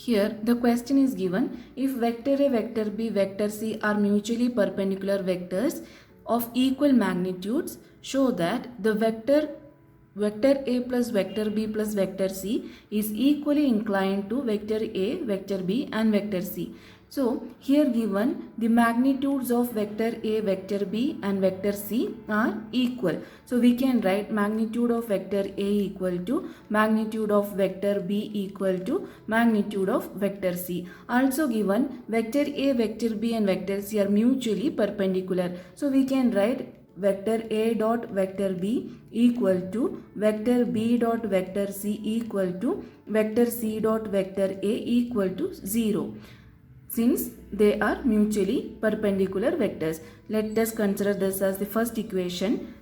Here the question is given, if vector A, vector B, vector C are mutually perpendicular vectors of equal magnitudes, show that the vector A plus vector B plus vector C is equally inclined to vector A, vector B and vector C. So here given the magnitudes of vector A, vector B and vector C are equal. So we can write magnitude of vector A equal to magnitude of vector B equal to magnitude of vector C. Also given vector A, vector B and vector C are mutually perpendicular. So we can write vector A dot vector B equal to vector B dot vector C equal to vector C dot vector A equal to 0. Since they are mutually perpendicular vectors. Let us consider this as the first equation.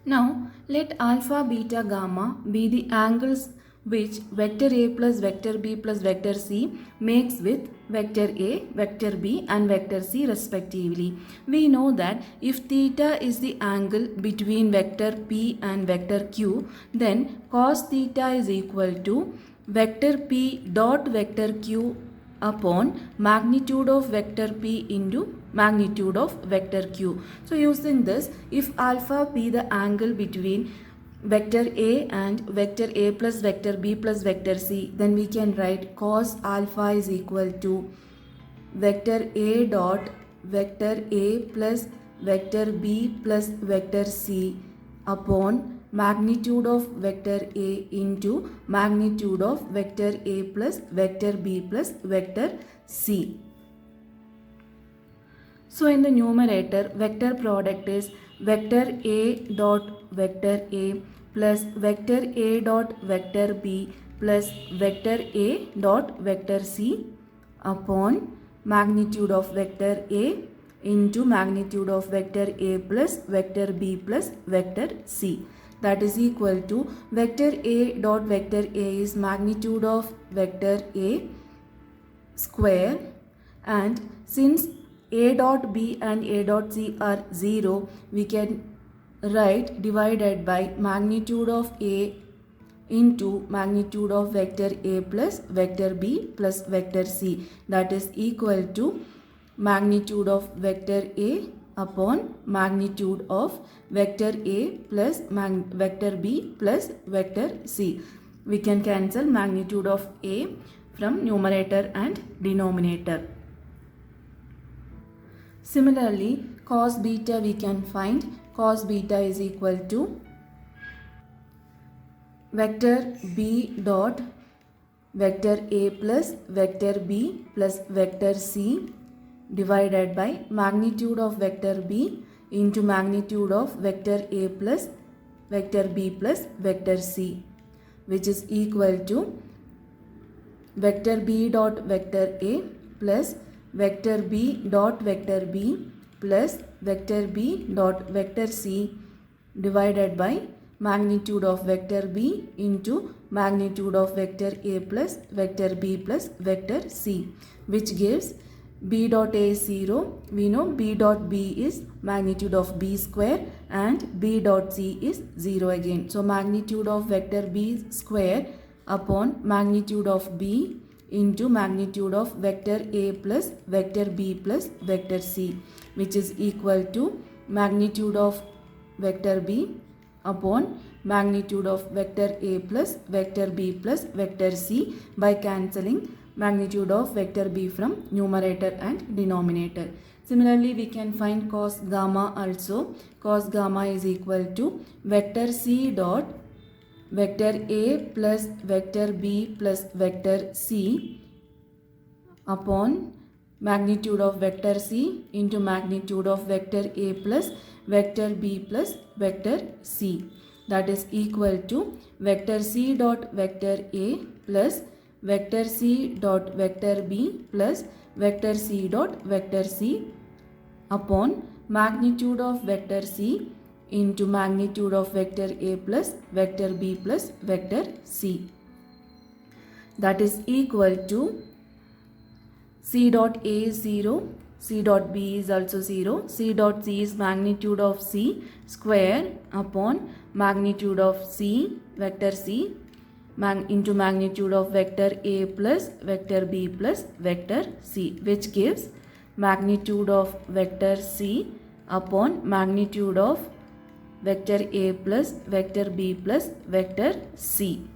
Now let alpha, beta, gamma be the angles which vector A plus vector B plus vector C makes with vector A, vector B and vector C respectively. We know that if theta is the angle between vector P and vector Q, then cos theta is equal to vector P dot vector Q upon magnitude of vector P into magnitude of vector Q. So using this, if alpha be the angle between vector A and vector A plus vector B plus vector C, then we can write cos alpha is equal to vector A dot vector A plus vector B plus vector C upon magnitude of vector A into magnitude of vector A plus vector B plus vector C. So in the numerator, vector product is vector A dot vector A plus vector A dot vector B plus vector A dot vector C upon magnitude of vector A into magnitude of vector A plus vector B plus vector C. That is equal to vector A dot vector A is magnitude of vector A square, and since A dot B and A dot C are 0, we can write divided by magnitude of A into magnitude of vector A plus vector B plus vector C. That is equal to magnitude of vector A upon magnitude of vector A plus vector B plus vector C. We can cancel magnitude of A from numerator and denominator. Similarly, cos beta we can find. Cos beta is equal to vector B dot vector A plus vector B plus vector C divided by magnitude of vector B into magnitude of vector A plus vector B plus vector C, which is equal to vector B dot vector A plus vector B dot vector B plus vector B dot vector C divided by magnitude of vector B into magnitude of vector A plus vector B plus vector C, which gives B dot A is 0. We know B dot B is magnitude of B square and B dot C is 0 again. So magnitude of vector B square upon magnitude of B into magnitude of vector A plus vector B plus vector C, which is equal to magnitude of vector B upon magnitude of vector A plus vector B plus vector C by cancelling magnitude of vector B from numerator and denominator. Similarly, we can find cos gamma also. Cos gamma is equal to vector C dot vector A plus vector B plus vector C upon magnitude of vector C into magnitude of vector A plus vector B plus vector C. That is equal to vector C dot vector A plus vector C dot vector B plus vector C dot vector C upon magnitude of vector C into magnitude of vector A plus vector B plus vector C. That is equal to C dot A is 0, C dot B is also 0, C dot C is magnitude of C square upon magnitude of C vector C into magnitude of vector A plus vector B plus vector C, which gives magnitude of vector C upon magnitude of vector A plus vector B plus vector C.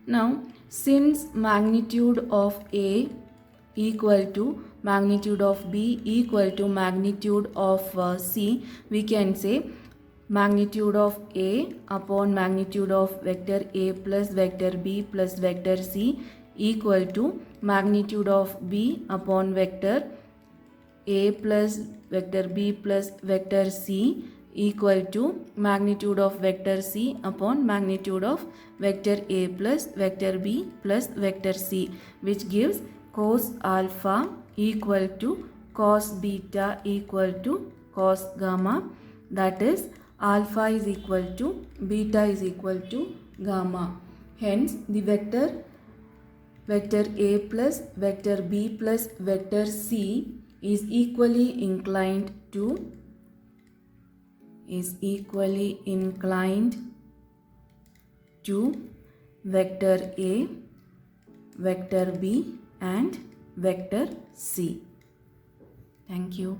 Now, since magnitude of A equal to magnitude of B equal to magnitude of C, we can say magnitude of A upon magnitude of vector A plus vector B plus vector C equal to magnitude of B upon vector A plus vector B plus vector C equal to magnitude of vector C upon magnitude of vector A plus vector B plus vector C, which gives cos alpha equal to cos beta equal to cos gamma, that is alpha is equal to beta is equal to gamma. Hence the vector A plus vector B plus vector C is equally inclined to vector A, vector B and vector C. Thank you.